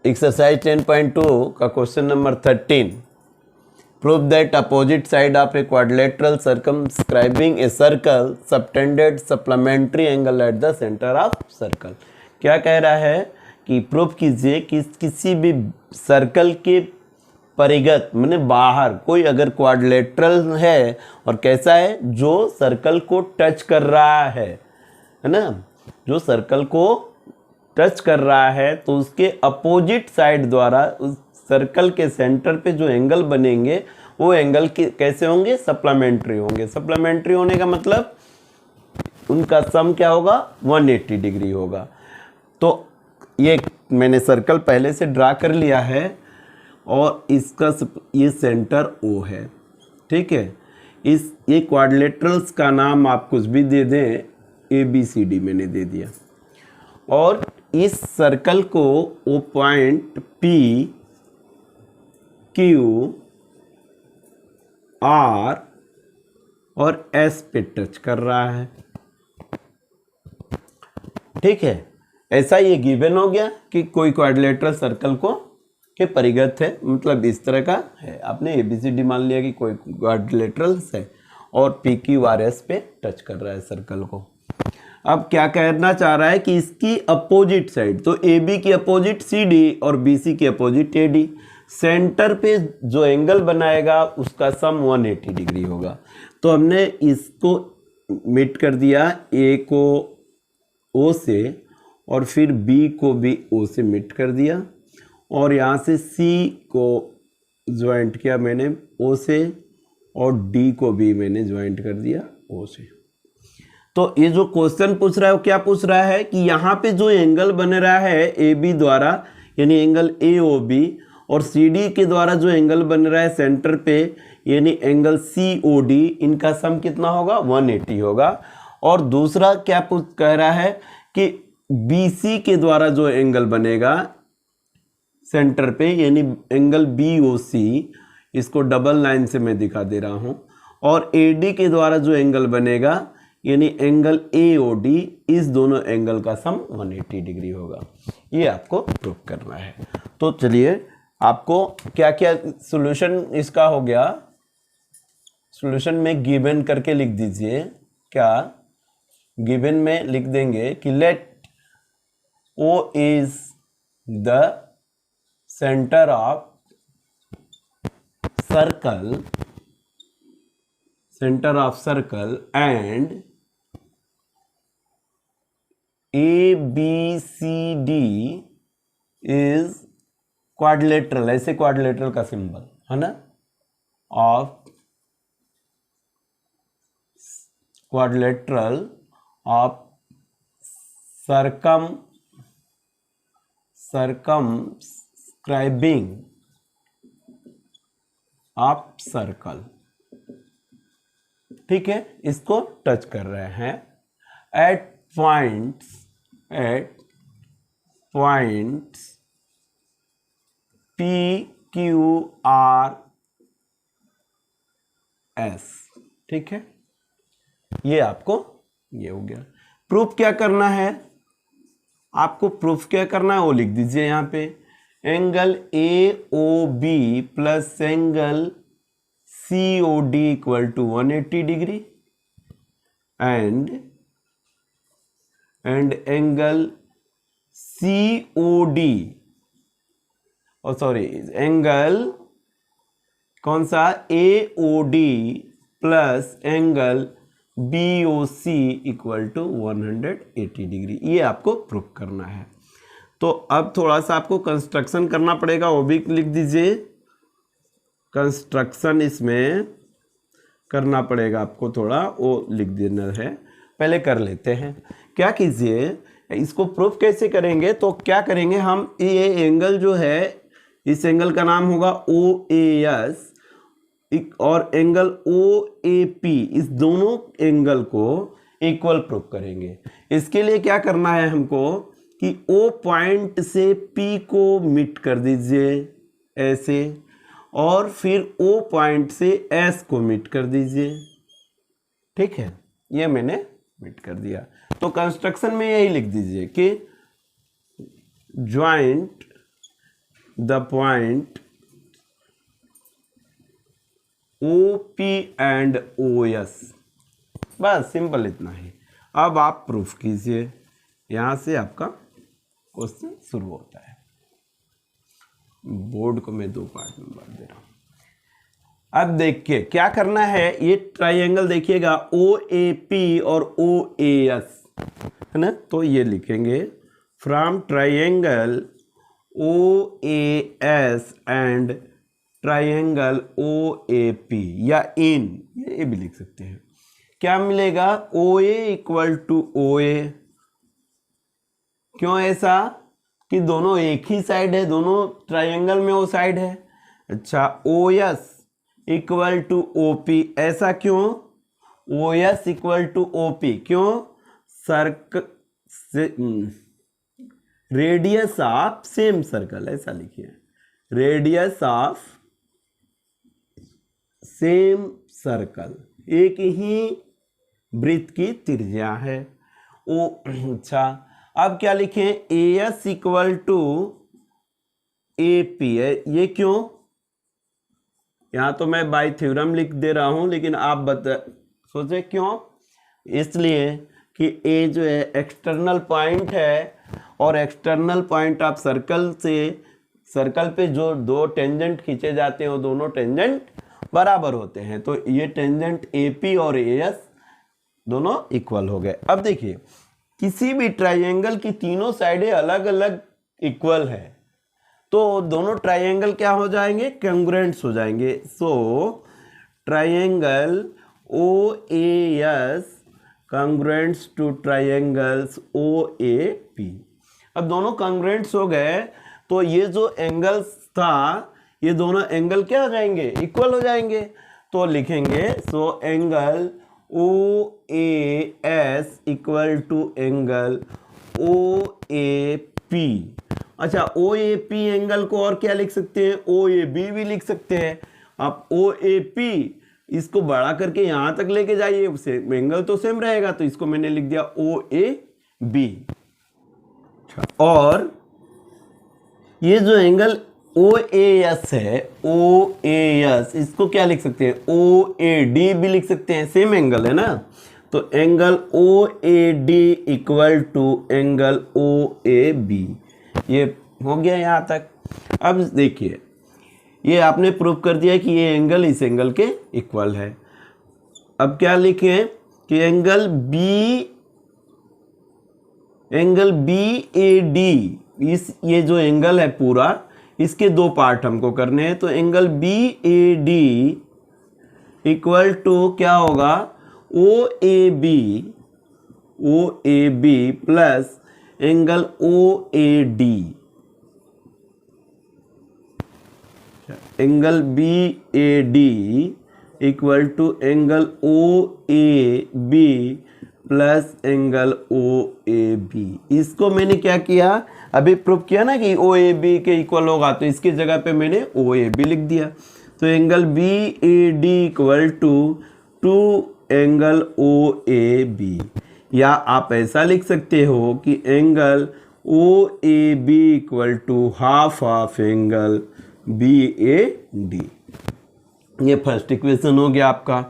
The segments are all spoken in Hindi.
एक्सरसाइज 10.2 का question number 13। Prove that opposite side of a quadrilateral circumscribing a circle subtended supplementary angle at the centre of circle. क्या कह रहा है कि प्रूव कीजिए कि किसी भी सर्कल के परिगत माने बाहर कोई अगर क्वाड्रिलेटरल है और कैसा है, जो सर्कल को टच कर रहा है ना, जो सर्कल को टच कर रहा है, तो उसके अपोजिट साइड द्वारा उस सर्कल के सेंटर पे जो एंगल बनेंगे वो एंगल कैसे होंगे, सप्लीमेंट्री होंगे। सप्लीमेंट्री होने का मतलब उनका सम क्या होगा, 180 डिग्री होगा। तो ये मैंने सर्कल पहले से ड्रा कर लिया है और इसका ये सेंटर O है, ठीक है। ये क्वाड्रिलेटरल्स का नाम आप कुछ भी दे दें, ABCD मैंने दे दिया। और इस सर्कल को वो पॉइंट P, Q, R और S पे टच कर रहा है, ठीक है। ऐसा ये गिवन हो गया कि कोई क्वाड्रिलेटरल सर्कल को के परिगत है, मतलब इस तरह का है। आपने ABCD मान लिया कि कोई क्वाड्रिलेटरल है और PQRS पे टच कर रहा है सर्कल को। अब क्या कहना चाह रहा है कि इसकी अपोजिट साइड, तो AB की अपोजिट CD और BC की अपोजिट AD, सेंटर पे जो एंगल बनाएगा उसका सम 180 डिग्री होगा। तो हमने इसको मिट कर दिया, A को O से और फिर B को भी O से मिट कर दिया और यहाँ से C को ज्वाइंट किया मैंने O से और D को भी मैंने ज्वाइंट कर दिया O से। तो ये जो क्वेश्चन पूछ रहा है वो क्या पूछ रहा है कि यहाँ पे जो एंगल बन रहा है AB द्वारा, यानी एंगल AOB, और CD के द्वारा जो एंगल बन रहा है सेंटर पे, यानी एंगल COD, इनका सम कितना होगा, 180 होगा। और दूसरा क्या कह रहा है कि BC के द्वारा जो एंगल बनेगा सेंटर पे, यानी एंगल BOC, इसको डबल लाइन से मैं दिखा दे रहा हूँ, और AD के द्वारा जो एंगल बनेगा यानी एंगल AOD, इस दोनों एंगल का सम 180 डिग्री होगा। ये आपको प्रूव करना है। तो चलिए, आपको क्या क्या सॉल्यूशन इसका हो गया, सॉल्यूशन में गिवन करके लिख दीजिए। क्या गिवन में लिख देंगे कि let O is the centre of circle and ABCD is quadrilateral, ऐसे क्वाड्रिलेटरल का सिंबल है ना, of quadrilateral of circumscribing of circle, ठीक है। इसको टच कर रहे हैं at points P, Q, R, S, ठीक है। ये आपको ये हो गया। प्रूफ क्या करना है आपको, प्रूफ क्या करना है वो लिख दीजिए यहाँ पे। Angle AOB plus angle COD equal to 180 degree and angle COD, और सॉरी एंगल कौन सा, AOD plus angle BOC equal to 180 degree. ये आपको प्रूफ करना है। तो अब थोड़ा सा आपको कंस्ट्रक्शन करना पड़ेगा, वो भी लिख दीजिए। कंस्ट्रक्शन इसमें करना पड़ेगा आपको, थोड़ा वो लिख देना है, पहले कर लेते हैं। क्या कीजिए, इसको प्रूफ कैसे करेंगे, तो क्या करेंगे हम, ये एंगल जो है, इस एंगल का नाम होगा OAS और एंगल OAP, इस दोनों एंगल को इक्वल प्रूफ करेंगे। इसके लिए क्या करना है हमको कि O पॉइंट से P को मिट कर दीजिए ऐसे, और फिर O पॉइंट से S को मिट कर दीजिए, ठीक है। ये मैंने मिट कर दिया। तो कंस्ट्रक्शन में यही लिख दीजिए कि joint the point OP and OS। बस सिंपल इतना ही। अब आप प्रूफ कीजिए, यहां से आपका क्वेश्चन शुरू होता है। बोर्ड को मैं 2 पार्ट में बांट दे रहा हूं। अब देखिए क्या करना है, ये ट्राइंगल देखिएगा OAP और OAS है ना, तो ये लिखेंगे from triangle OAS and triangle OAP, या इन ये भी लिख सकते हैं। क्या मिलेगा, OA इक्वल टू OA। क्यों ऐसा कि दोनों एक ही साइड है, दोनों ट्राइंगल में वो साइड है। अच्छा, OS इक्वल टू OP, ऐसा क्यों, OS इक्वल टू OP क्यों, रेडियस ऑफ सेम सर्कल, ऐसा लिखिए, रेडियस ऑफ सेम सर्कल, एक ही वृत्त की त्रिज्या है। ओ अच्छा, अब क्या लिखें, AS इक्वल टू AP है, ये क्यों, यहां तो मैं बाय थ्योरम लिख दे रहा हूं, लेकिन आप सोचे क्यों, इसलिए कि A जो है एक्सटर्नल पॉइंट है, और एक्सटर्नल पॉइंट ऑफ सर्कल से सर्कल पे जो 2 टेंजेंट खींचे जाते हैं वो दोनों टेंजेंट बराबर होते हैं, तो ये टेंजेंट AP और AS दोनों इक्वल हो गए। अब देखिए किसी भी ट्राइंगल की तीनों साइडें अलग अलग इक्वल है, तो दोनों ट्राइंगल क्या हो जाएंगे, कंग्रुएंट्स हो जाएंगे। So triangle OAS congruents to triangles OAP। अब दोनों कंग्रुएंट्स हो गए, तो ये जो एंगल्स था ये दोनों एंगल क्या हो जाएंगे, इक्वल हो जाएंगे। तो लिखेंगे so angle OAS equal to angle OAP। अच्छा, OAP एंगल को और क्या लिख सकते हैं, OAB भी लिख सकते हैं। आप OAP इसको बड़ा करके यहां तक लेके जाइए, उसे एंगल तो सेम रहेगा, तो इसको मैंने लिख दिया OAB। और ये जो एंगल OAS है, OAS इसको क्या लिख सकते हैं, OAD भी लिख सकते हैं, सेम एंगल है ना। तो angle OAD equal to angle OAB, ये हो गया यहां तक। अब देखिए ये आपने प्रूव कर दिया कि ये एंगल इस एंगल के इक्वल है। अब क्या लिखें कि एंगल BAD, ये जो एंगल है पूरा, इसके 2 पार्ट हमको करने हैं। तो एंगल BAD इक्वल टू क्या होगा, OAB plus angle OAD। Angle BAD equal to angle OAB plus angle OAB। इसको मैंने क्या किया, अभी प्रूव किया ना कि OAB के इक्वल होगा, तो इसकी जगह पे मैंने OAB लिख दिया। तो angle BAD equal to 2 angle OAB, या आप ऐसा लिख सकते हो कि angle OAB equal to half of angle BAD। ये फर्स्ट इक्वेशन हो गया आपका।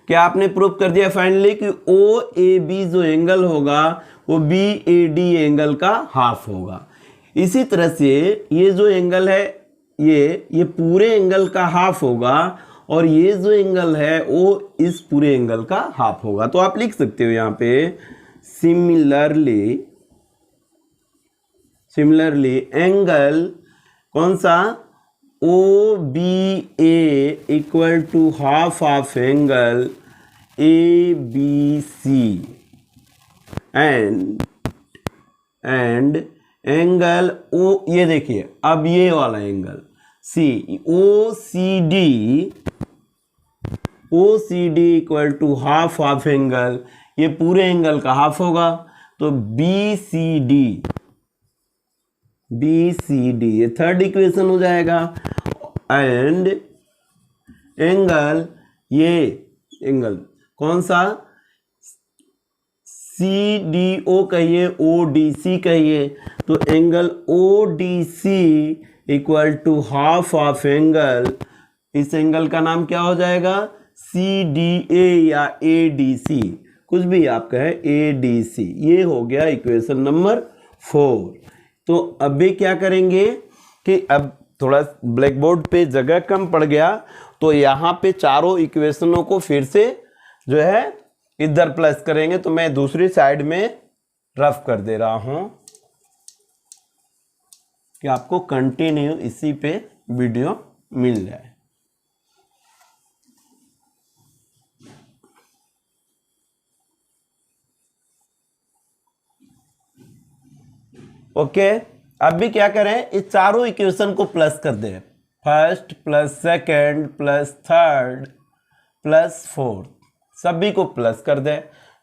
क्या आपने प्रूव कर दिया फाइनली कि OAB जो एंगल होगा वो BAD एंगल का हाफ होगा। इसी तरह से ये जो एंगल है ये पूरे एंगल का हाफ होगा, और ये जो एंगल है वो इस पूरे एंगल का हाफ होगा। तो आप लिख सकते हो यहाँ पे सिमिलरली एंगल कौन सा, OBA equal to half of angle ABC and angle O, ये देखिए अब ये वाला angle OCD equal to half of angle, ये पूरे एंगल का हाफ होगा। तो BCD ये थर्ड इक्वेशन हो जाएगा। एंड एंगल, ये एंगल कौन सा, CDO कहिए, ODC कहिए। तो angle ODC equal to half of angle, इस एंगल का नाम क्या हो जाएगा, CDA या ADC, कुछ भी आप कहें, ADC। ये हो गया इक्वेशन नंबर 4। तो अभी क्या करेंगे कि अब थोड़ा ब्लैक बोर्ड पे जगह कम पड़ गया, तो यहाँ पे चारों इक्वेशनों को फिर से जो है इधर प्लस करेंगे। तो मैं दूसरी साइड में रफ कर दे रहा हूं कि आपको कंटिन्यू इसी पे वीडियो मिल जाए। ओके, अब भी क्या करें, इस चारों इक्वेशन को प्लस कर दें, first plus second plus third plus fourth, सभी को प्लस कर दें।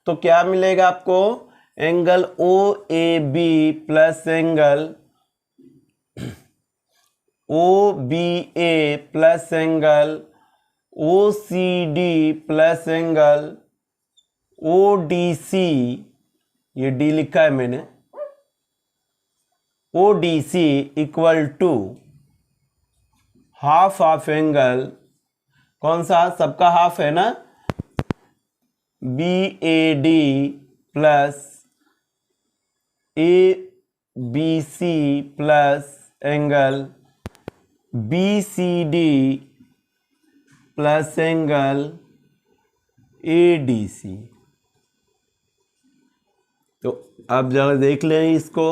तो क्या मिलेगा आपको, angle OAB plus angle OBA plus angle OCD plus angle ODC, ये डी लिखा है मैंने, ODC equal to half of angle, कौन सा, सबका हाफ है ना, BAD plus ABC plus angle BCD plus angle ADC। तो अब जरा देख लें इसको,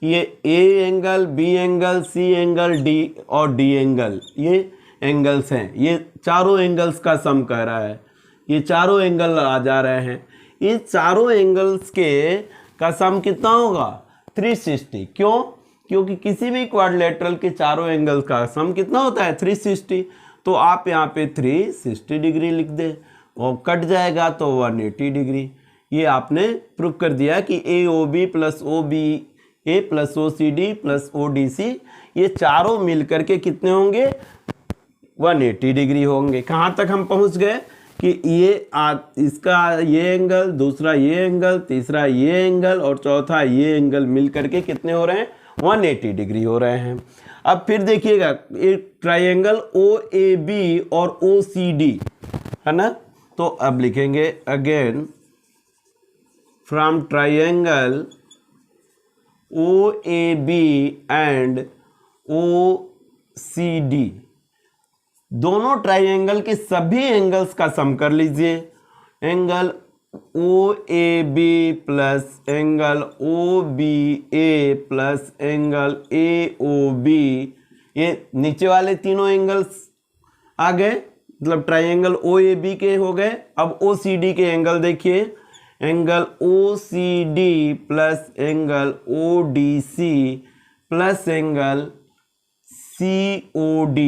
ये A angle, B angle, C angle, D और D एंगल, ये एंगल्स हैं। ये चारों एंगल्स का सम कह रहा है, ये चारों एंगल आ जा रहे हैं। इन चारों एंगल्स के का सम कितना होगा, 360। क्यों, क्योंकि किसी भी क्वाड्रिलेटरल के चारों एंगल्स का सम कितना होता है, 360। तो आप यहाँ पे 360 डिग्री लिख दे और कट जाएगा तो 180 डिग्री। ये आपने प्रूव कर दिया कि AOB plus OBA plus OCD plus ODC, ये चारों मिल करके कितने होंगे, 180 डिग्री होंगे। कहाँ तक हम पहुँच गए कि ये इसका ये एंगल, दूसरा ये एंगल, तीसरा ये एंगल और चौथा ये एंगल मिल करके कितने हो रहे हैं, 180 डिग्री हो रहे हैं। अब फिर देखिएगा, एक ट्राइंगल OAB और OCD है ना, तो अब लिखेंगे again from triangle OAB and OCD, दोनों ट्राइंगल के सभी एंगल्स का सम कर लीजिए। Angle OAB plus angle OBA plus angle AOB, ये नीचे वाले तीनों एंगल्स आ गए, मतलब ट्राइंगल OAB के हो गए। अब OCD के एंगल देखिए, angle OCD plus angle ODC plus angle COD,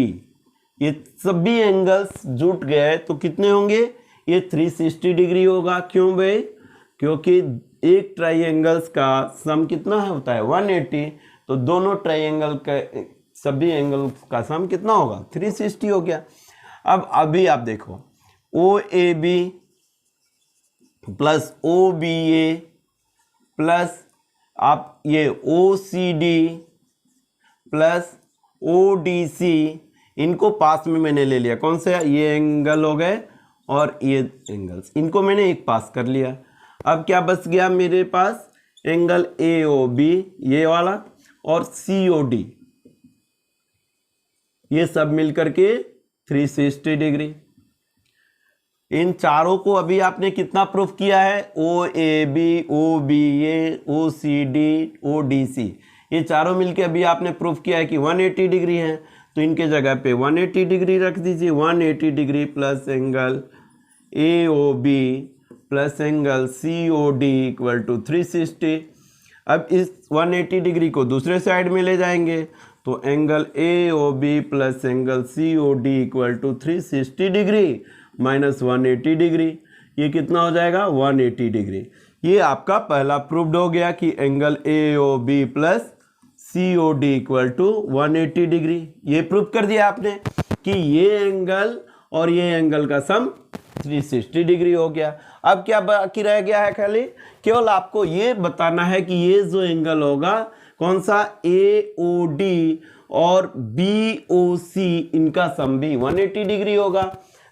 ये सभी एंगल्स जुट गए तो कितने होंगे, ये 360 डिग्री होगा। क्यों भाई, क्योंकि एक ट्राइंगल्स का सम कितना होता है, 180। तो दोनों ट्राइंगल का सभी एंगल्स का सम कितना होगा, 360 हो गया। अब अभी आप देखो, OAB प्लस OBA प्लस आप ये OCD प्लस ODC, इनको पास में मैंने ले लिया, कौन से, ये एंगल हो गए और ये एंगल्स, इनको मैंने एक पास कर लिया। अब क्या बच गया मेरे पास, एंगल AOB ये वाला और COD, ये सब मिलकर के 360 डिग्री। इन चारों को अभी आपने कितना प्रूफ किया है, OAB OBA OCD ODC, ये चारों मिलके अभी आपने प्रूफ किया है कि 180 डिग्री है। तो इनके जगह पे 180 डिग्री रख दीजिए, 180 degree plus angle AOB plus angle COD equal to 360। अब इस 180 डिग्री को दूसरे साइड में ले जाएंगे, तो angle AOB plus angle COD equal to 360 degree minus 180 degree, ये कितना हो जाएगा, 180 डिग्री। ये आपका पहला प्रूव्ड हो गया कि angle AOB plus COD equal to 180 degree. ये प्रूव कर दिया आपने कि ये एंगल और ये एंगल का सम 360 डिग्री हो गया। अब क्या बाकी रह गया है, खाली केवल आपको ये बताना है कि ये जो एंगल होगा कौन सा, AOD और BOC इनका सम भी 180 डिग्री होगा।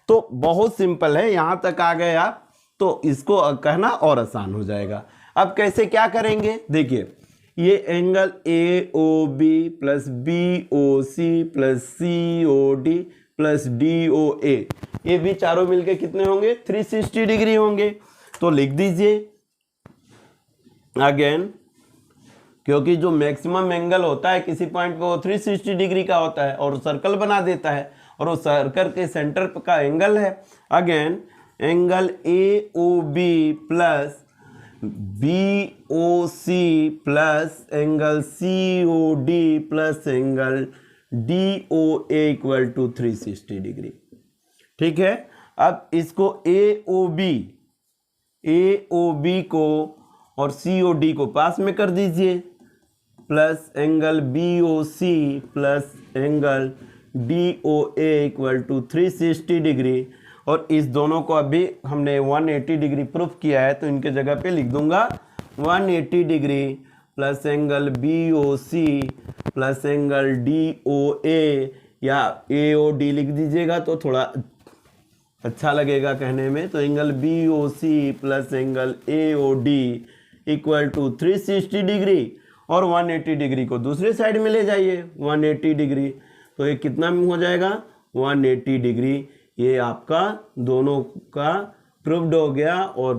तो बहुत सिंपल है, यहाँ तक आ गए आप तो इसको कहना और आसान हो जाएगा। अब कैसे क्या करेंगे, देखिए ये angle AOB plus BOC plus COD plus DOA, ये भी चारों मिलके कितने होंगे, 360 डिग्री होंगे। तो लिख दीजिए अगेन, क्योंकि जो मैक्सिमम एंगल होता है किसी पॉइंट पे वो 360 डिग्री का होता है और सर्कल बना देता है, और वो सर्कल के सेंटर का एंगल है। Again angle AOB plus BOC plus angle COD plus angle DOA equal to 360 degree. ठीक है, अब इसको AOB को और COD को पास में कर दीजिए, plus angle BOC plus angle DOA equal to 360 degree. और इस दोनों को अभी हमने 180 डिग्री प्रूफ किया है, तो इनके जगह पे लिख दूंगा 180 degree plus angle BOC plus angle DOA, या AOD लिख दीजिएगा तो थोड़ा अच्छा लगेगा कहने में। तो angle BOC plus angle AOD equal to 360 degree, और 180 डिग्री को दूसरे साइड में ले जाइए 180 डिग्री, तो ये कितना हो जाएगा 180 डिग्री। ये आपका दोनों का प्रूव्ड हो गया और